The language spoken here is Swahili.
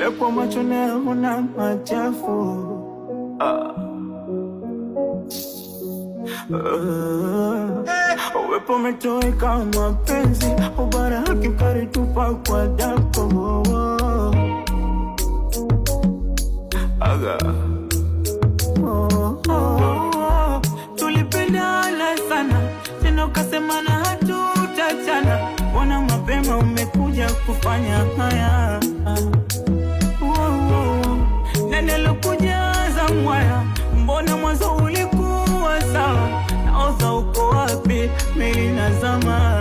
ila kwa macho naona machafu. Uwepo umetoweka mapenzi, ubara haki ukaritupa kwa dapo. Tulipendana sana, tena ukasemana hatutachana. Mbona mapema umekuja kufanya haya? Nani alikujaza mwaya? Mbona mwanzo ulikuwa sawa? Naoza uko wapi? Mimi nazama.